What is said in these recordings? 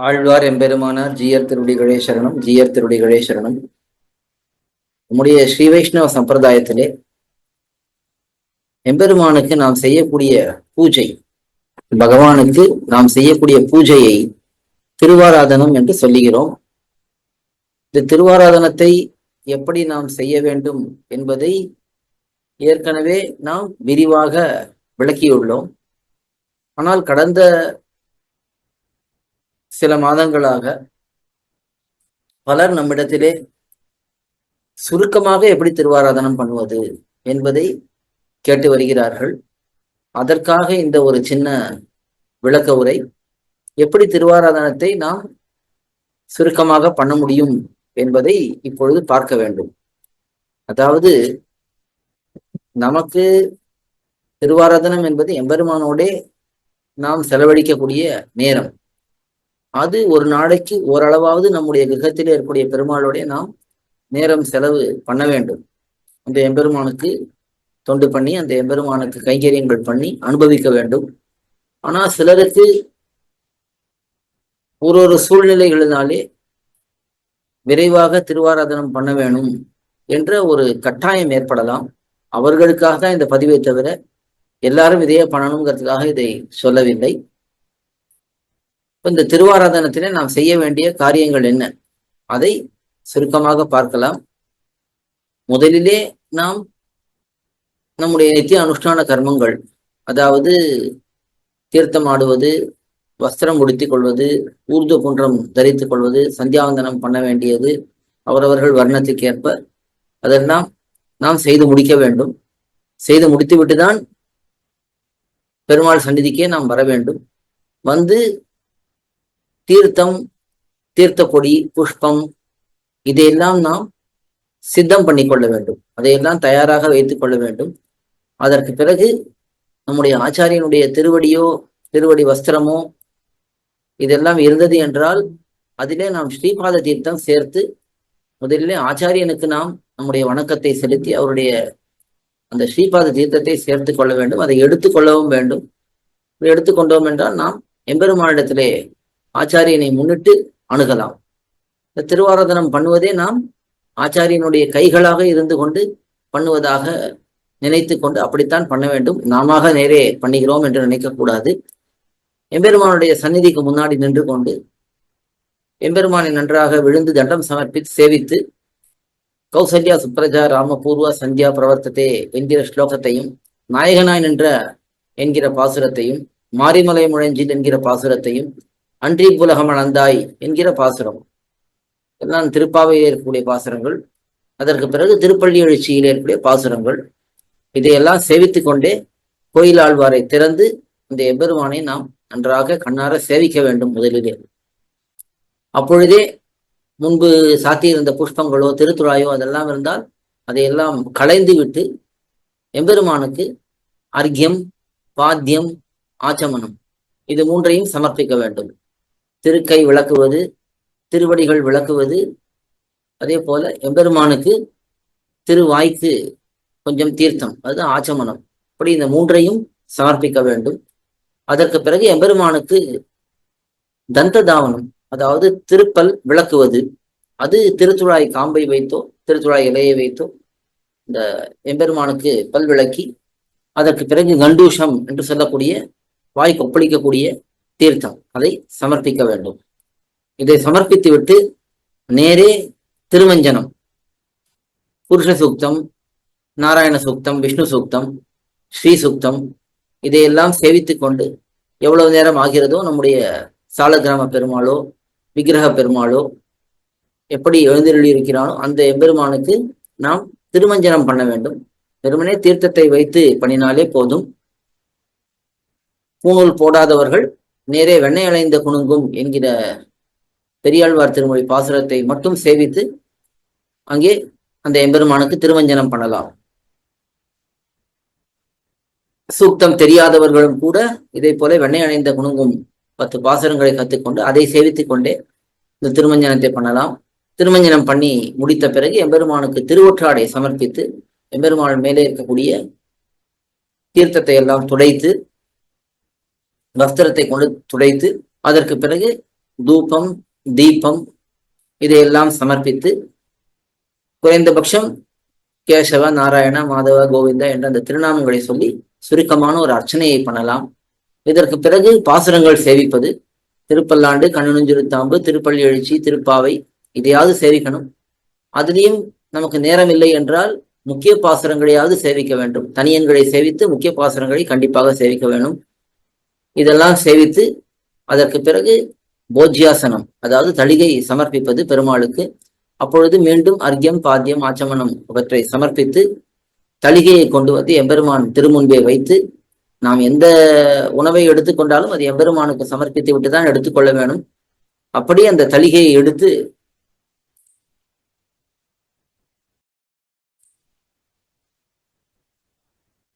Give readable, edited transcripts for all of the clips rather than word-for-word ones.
ஆழ்வார் எம்பெருமானார் ஜீயர் திருவடிகளே சரணம். ஜீயர் திருவடிகளே சரணம். நம்முடைய ஸ்ரீ வைஷ்ணவ சம்பிரதாயத்திலே எம்பெருமானுக்கு நாம் செய்யக்கூடிய பூஜை, பகவானுக்கு நாம் செய்யக்கூடிய பூஜையை திருவாராதனம் என்று சொல்லுகிறோம். இந்த திருவாராதனத்தை எப்படி நாம் செய்ய வேண்டும் என்பதை ஏற்கனவே நாம் விரிவாக விளக்கியுள்ளோம். ஆனால் கடந்த சில மாதங்களாக பலர் நம்மிடத்திலே சுருக்கமாக எப்படி திருவாராதனம் பண்ணுவது என்பதை கேட்டு வருகிறார்கள். அதற்காக இந்த ஒரு சின்ன விளக்க உரை. எப்படி திருவாராதனத்தை நாம் சுருக்கமாக பண்ண முடியும் என்பதை இப்பொழுது பார்க்க வேண்டும். அதாவது நமக்கு திருவாராதனம் என்பது எம்பெருமானோடே நாம் செலவழிக்கக்கூடிய நேரம். அது ஒரு நாளைக்கு ஓரளவாவது நம்முடைய கிரகத்திலே இருக்கக்கூடிய பெருமாளோட நாம் நேரம் செலவு பண்ண வேண்டும். அந்த எம்பெருமானுக்கு தொண்டு பண்ணி, அந்த எம்பெருமானுக்கு கைங்கரியங்கள் பண்ணி அனுபவிக்க வேண்டும். ஆனால் சிலருக்கு ஒரு சூழ்நிலைகளினாலே விரைவாக திருவாராதனம் பண்ண வேணும் என்ற ஒரு கட்டாயம் ஏற்படலாம். அவர்களுக்காக தான் இந்த பதிவை தவிர எல்லாரும் இதையே பண்ணணுங்கிறதுக்காக இதை சொல்லவில்லை. இந்த திருவாராதனத்திலே நாம் செய்ய வேண்டிய காரியங்கள் என்ன, அதை சுருக்கமாக பார்க்கலாம். முதலிலே நாம் நம்முடைய நித்திய அனுஷ்டான கர்மங்கள், அதாவது தீர்த்தம் ஆடுவது, வஸ்திரம் உடுத்திக் கொள்வது, ஊர்து குன்றம் தரித்துக் கொள்வது, சந்தியாவந்தனம் பண்ண வேண்டியது அவரவர்கள் வர்ணத்துக்கு ஏற்ப அதெல்லாம் நாம் செய்து முடிக்க வேண்டும். செய்து முடித்துவிட்டுதான் பெருமாள் சந்நிதிக்கே நாம் வர வேண்டும். வந்து தீர்த்தம், தீர்த்த பொடி, புஷ்பம் இதையெல்லாம் நாம் சித்தம் பண்ணி கொள்ள வேண்டும். அதையெல்லாம் தயாராக வைத்துக் கொள்ள வேண்டும். அதற்கு பிறகு நம்முடைய ஆச்சாரியனுடைய திருவடியோ திருவடி வஸ்திரமோ இதெல்லாம் இருந்தது என்றால் அதிலே நாம் ஸ்ரீபாத தீர்த்தம் சேர்த்து முதலிலே ஆச்சாரியனுக்கு நாம் நம்முடைய வணக்கத்தை செலுத்தி அவருடைய அந்த ஸ்ரீபாத தீர்த்தத்தை சேர்த்து கொள்ள வேண்டும். அதை எடுத்துக்கொள்ளவும் வேண்டும். எடுத்துக்கொண்டோம் என்றால் நாம் எம்பெருமானிடத்திலே ஆச்சாரியனை முன்னிட்டு அணுகலாம். இந்த திருவாராதனம் பண்ணுவதே நாம் ஆச்சாரியனுடைய கைகளாக இருந்து கொண்டு பண்ணுவதாக நினைத்து கொண்டு அப்படித்தான் பண்ண வேண்டும். நாம நேரே பண்ணுகிறோம் என்று நினைக்கக்கூடாது. எம்பெருமானுடைய சந்நிதிக்கு முன்னாடி நின்று கொண்டு எம்பெருமானை நன்றாக விழுந்து தண்டம் சமர்ப்பித்து சேவித்து கௌசல்யா சுப்ரஜா ராம பூர்வ சந்தியா பிரவர்த்ததே என்கிற ஸ்லோகத்தையும், நாயகனாய் நின்ற என்கிற பாசுரத்தையும், மாரிமலை முழஞ்சில் என்கிற பாசுரத்தையும், அன்றி புலகம் அளந்தாய் என்கிற பாசுரம் எல்லாம் திருப்பாவையில் இருக்கக்கூடிய பாசுரங்கள். அதற்கு பிறகு திருப்பள்ளி எழுச்சியில் இருக்கக்கூடிய பாசுரங்கள். இதையெல்லாம் சேவித்து கொண்டே கோயில் ஆழ்வாரை திறந்து இந்த எம்பெருமானை நாம் நன்றாக கண்ணார சேவிக்க வேண்டும் முதலிலே. அப்பொழுதே முன்பு சாத்தியிருந்த புஷ்பங்களோ திருத்துழாயோ அதெல்லாம் இருந்தால் அதையெல்லாம் களைந்து விட்டு எம்பெருமானுக்கு அர்க்கியம், பாத்தியம், ஆச்சமனம் இது மூன்றையும் சமர்ப்பிக்க வேண்டும். திருக்கை விளக்குவது, திருவடிகள் விளக்குவது, அதே போல எம்பெருமானுக்கு திருவாய்க்கு கொஞ்சம் தீர்த்தம், அது ஆச்சமனம். இப்படி இந்த மூன்றையும் சமர்ப்பிக்க வேண்டும். அதற்கு பிறகு எம்பெருமானுக்கு தந்த தாவனம், அதாவது திருப்பல் விளக்குவது, அது திருத்துழாய் காம்பை வைத்தோ திருத்துழாய் இலையை வைத்தோ இந்த எம்பெருமானுக்கு பல் விளக்கி அதற்கு பிறகு கண்டூஷம் என்று சொல்லக்கூடிய வாய் கொப்பளிக்கக்கூடிய தீர்த்தம் அதை சமர்ப்பிக்க வேண்டும். இதை சமர்ப்பித்து விட்டு நேரே திருமஞ்சனம், புருஷ சூக்தம், நாராயண சூக்தம், விஷ்ணு சூக்தம், ஸ்ரீ சூக்தம் இதையெல்லாம் சேவித்து கொண்டு எவ்வளவு நேரம் ஆகிறதோ நம்முடைய சாலக்கிராம பெருமாளோ விக்கிரக பெருமாளோ எப்படி எழுந்தருளி இருக்கிறானோ அந்த எம்பெருமானுக்கு நாம் திருமஞ்சனம் பண்ண வேண்டும். வெறுமனே தீர்த்தத்தை வைத்து பண்ணினாலே போதும். பூணூல் போடாதவர்கள் நேரே வெண்ணெய் அலைந்த குணுங்கும் என்கிற பெரியாழ்வார் திருமொழி பாசுரத்தை மட்டும் சேவித்து அங்கே அந்த எம்பெருமானுக்கு திருமஞ்சனம் பண்ணலாம். சூக்தம் தெரியாதவர்களும் கூட இதை போல வெண்ணெய் அணைந்த குணுங்கும் 10 பாசுரங்களை கற்றுக்கொண்டு அதை சேவித்துக் கொண்டே இந்த திருமஞ்சனத்தை பண்ணலாம். திருமஞ்சனம் பண்ணி முடித்த பிறகு எம்பெருமானுக்கு திருவொற்றாடை சமர்ப்பித்து எம்பெருமான் மேலே இருக்கக்கூடிய தீர்த்தத்தை எல்லாம் துடைத்து வஸ்திரத்தை கொண்டு துடைத்து அதற்கு பிறகு தூபம், தீபம் இதையெல்லாம் சமர்ப்பித்து குறைந்தபட்சம் கேசவ, நாராயண, மாதவ, கோவிந்தா என்ற அந்த திருநாமங்களை சொல்லி சுருக்கமான ஒரு அர்ச்சனையை பண்ணலாம். இதற்கு பிறகு பாசுரங்கள் சேவிப்பது, திருப்பல்லாண்டு, கண்ணனுஞ்சிறுத்தாம்பு, திருப்பள்ளி எழுச்சி, திருப்பாவை இதையாவது சேவிக்கணும். அதுலேயும் நமக்கு நேரம் இல்லை என்றால் முக்கிய பாசுரங்களையாவது சேவிக்க வேண்டும். தனியன்களை சேவித்து முக்கிய பாசுரங்களை கண்டிப்பாக சேவிக்க வேண்டும். இதெல்லாம் சேவித்து அதற்கு பிறகு போஜ்யாசனம், அதாவது தளிகை சமர்ப்பிப்பது பெருமாளுக்கு. அப்பொழுது மீண்டும் அர்க்கியம், பாத்தியம், ஆச்சமனம் இவற்றை சமர்ப்பித்து தளிகையை கொண்டு வந்து எம்பெருமான் திருமுன்பே வைத்து நாம் எந்த உணவை எடுத்துக்கொண்டாலும் அது எம்பெருமானுக்கு சமர்ப்பித்து விட்டுதான் எடுத்துக்கொள்ள வேணும். அப்படி அந்த தளிகையை எடுத்து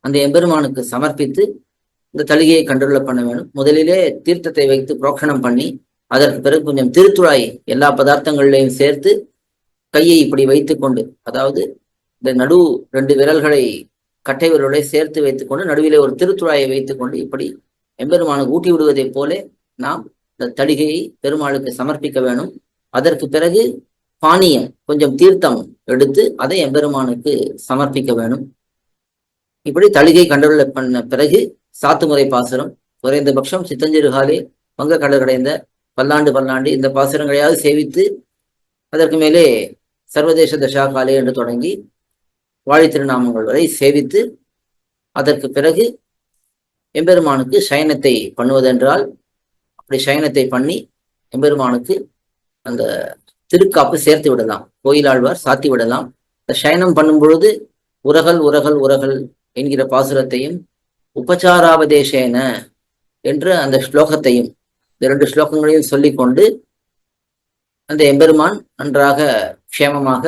அந்த எம்பெருமானுக்கு சமர்ப்பித்து இந்த தளிகையை கண்டுள்ள பண்ண வேணும். முதலிலே தீர்த்தத்தை வைத்து புரோக்ஷணம் பண்ணி அதற்கு பிறகு கொஞ்சம் திருத்துழாய் எல்லா பதார்த்தங்களையும் சேர்த்து கையை இப்படி வைத்துக்கொண்டு, அதாவது இந்த நடு 2 விரல்களை கட்டை விரல்களை சேர்த்து வைத்துக்கொண்டு நடுவிலே ஒரு திருத்துழாயை வைத்துக்கொண்டு இப்படி எம்பெருமானுக்கு ஊட்டி விடுவதைப் போல நாம் இந்த தளிகையை பெருமாளுக்கு சமர்ப்பிக்க வேணும். அதற்கு பிறகு பானியம், கொஞ்சம் தீர்த்தம் எடுத்து அதை எம்பெருமானுக்கு சமர்ப்பிக்க வேணும். இப்படி தளிகை கண்டுள்ள பண்ண பிறகு சாத்துமுறை பாசுரம், குறைந்தபட்சம் சித்தஞ்சிறுகாலே, வங்க கடற்கடைந்த, பல்லாண்டு பல்லாண்டு இந்த பாசுரங்களையாவது சேவித்து அதற்கு மேலே சர்வதேச தசாகாலே என்று தொடங்கி வாழி திருநாமங்கள் வரை சேவித்து அதற்கு பிறகு எம்பெருமானுக்கு சயனத்தை பண்ணுவதென்றால் அப்படி சயனத்தை பண்ணி எம்பெருமானுக்கு அந்த திருக்காப்பு சேர்த்து விடலாம். கோயிலாழ்வார் சாத்தி விடலாம். இந்த சயனம் பண்ணும் பொழுது உரகல் உரகல் உரகல் என்கிற பாசுரத்தையும் உபச்சாராபதேசேன என்ற அந்த ஸ்லோகத்தையும் 2 ஸ்லோகங்களையும் சொல்லிக்கொண்டு அந்த எம்பெருமான் நன்றாக க்ஷேமமாக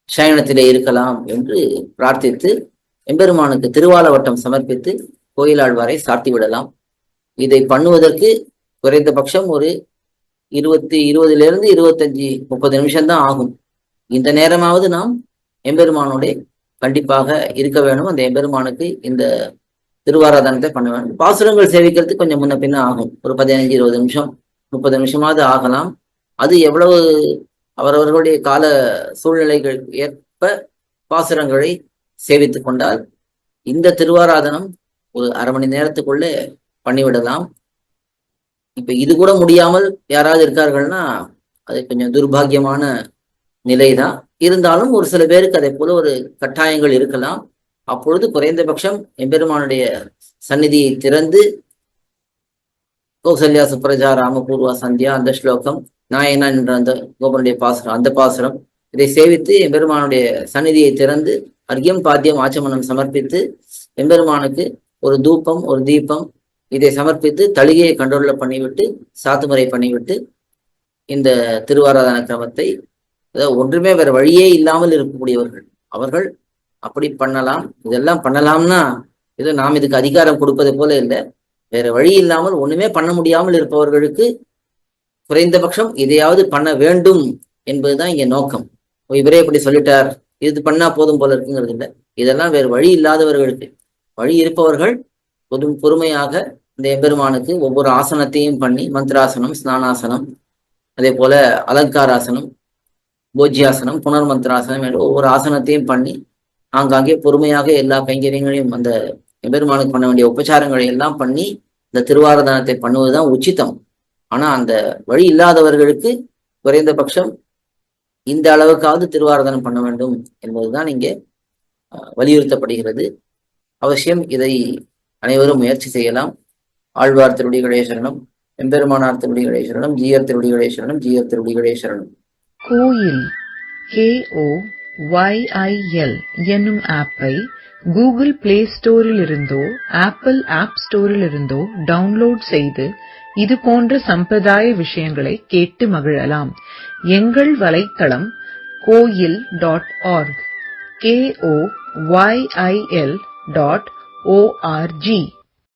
சயனத்திலே இருக்கலாம் என்று பிரார்த்தித்து எம்பெருமானுக்கு திருவாலவட்டம் சமர்ப்பித்து கோயிலாழ்வாரை சாத்தி விடலாம். இதை பண்ணுவதற்கு குறைந்தபட்சம் ஒரு 20 25 30 நிமிஷம்தான் ஆகும். இந்த நேரமாவது நாம் எம்பெருமானோட கண்டிப்பாக இருக்க வேணும். அந்த எம்பெருமானுக்கு இந்த திருவாராதனத்தை பண்ண வேண்டும். பாசுரங்கள் சேவிக்கிறதுக்கு கொஞ்சம் முன்ன பின்ன ஆகும். ஒரு 15 20 நிமிஷம் 30 நிமிஷமாவது ஆகலாம். அது எவ்வளவு அவரவர்களுடைய கால சூழ்நிலைகள் ஏற்ப பாசுரங்களை சேவித்துக் கொண்டால் இந்த திருவாராதனம் ஒரு அரை மணி நேரத்துக்குள்ளே பண்ணிவிடலாம். இப்ப இது கூட முடியாமல் யாராவது இருக்கார்கள்னா அது கொஞ்சம் துர்பாகியமான நிலைதான். இருந்தாலும் ஒரு சில பேருக்கு அதை போல ஒரு கட்டாயங்கள் இருக்கலாம். அப்பொழுது குறைந்தபட்சம் எம்பெருமானுடைய சந்நிதியை திறந்து கௌசல்யா சுப்ரஜா ராமபூர்வா சந்தியா அந்த ஸ்லோகம், நாயனா என்ற அந்த கோபனுடைய பாசுரம், அந்த பாசுரம் இதை சேவித்து எம்பெருமானுடைய சந்நிதியை திறந்து அர்க்கியம், பாத்தியம், ஆச்சமனம் சமர்ப்பித்து எம்பெருமானுக்கு ஒரு தூபம், ஒரு தீபம் இதை சமர்ப்பித்து தளிகையை கண்ட்ரோல்ல பண்ணிவிட்டு சாத்துமுறை பண்ணிவிட்டு இந்த திருவாராதன கிரமத்தை, அதாவது ஒன்றுமே வேற வழியே இல்லாமல் இருக்கக்கூடியவர்கள் அவர்கள் அப்படி பண்ணலாம். இதெல்லாம் பண்ணலாம்னா இது நாம் இதுக்கு அதிகாரம் கொடுப்பதை போல இல்லை. வேற வழி இல்லாமல் ஒண்ணுமே பண்ண முடியாமல் இருப்பவர்களுக்கு குறைந்தபட்சம் இதையாவது பண்ண வேண்டும் என்பதுதான் இங்க நோக்கம். இவரே இப்படி சொல்லிட்டார், இது பண்ணா போதும் போல இருக்குங்கிறது இல்லை. இதெல்லாம் வேறு வழி இல்லாதவர்களுக்கு, வழி இருப்பவர்கள் பொறுமையாக இந்த எம்பெருமானுக்கு ஒவ்வொரு ஆசனத்தையும் பண்ணி, மந்திராசனம், ஸ்நானாசனம், அதே போல அலங்காராசனம், போஜ்யாசனம், புனர்மந்திராசனம் என்று ஒவ்வொரு ஆசனத்தையும் பண்ணி ஆங்காங்கே பொறுமையாக எல்லா கைங்கரியங்களையும் அந்த எம்பெருமானுக்கு பண்ண வேண்டிய உபச்சாரங்களை எல்லாம் பண்ணி இந்த திருவாராதனத்தை பண்ணுவதுதான் உச்சிதம். ஆனா அந்த வழி இல்லாதவர்களுக்கு குறைந்தபட்சம் இந்த அளவுக்காவது திருவாராதனம் பண்ண வேண்டும் என்பதுதான் இங்கே வலியுறுத்தப்படுகிறது. அவசியம் இதை அனைவரும் முயற்சி செய்யலாம். ஆழ்வார் திருவடிகளே சரணம், எம்பெருமானார் திருவடிகளே சரணம், ஜீயர் திருவடிகளே சரணம், ஜீயர் திருவடிகளே சரணம். கோயில் KOYIL என்னும் ஆப்பை கூகுள் பிளே ஸ்டோரில் இருந்தோ ஆப்பிள் ஆப் ஸ்டோரில் இருந்தோ டவுன்லோட் செய்து இது போன்ற சம்பிரதாய விஷயங்களை கேட்டு மகிழலாம். எங்கள் வலைத்தளம் koil.org KOYIL.org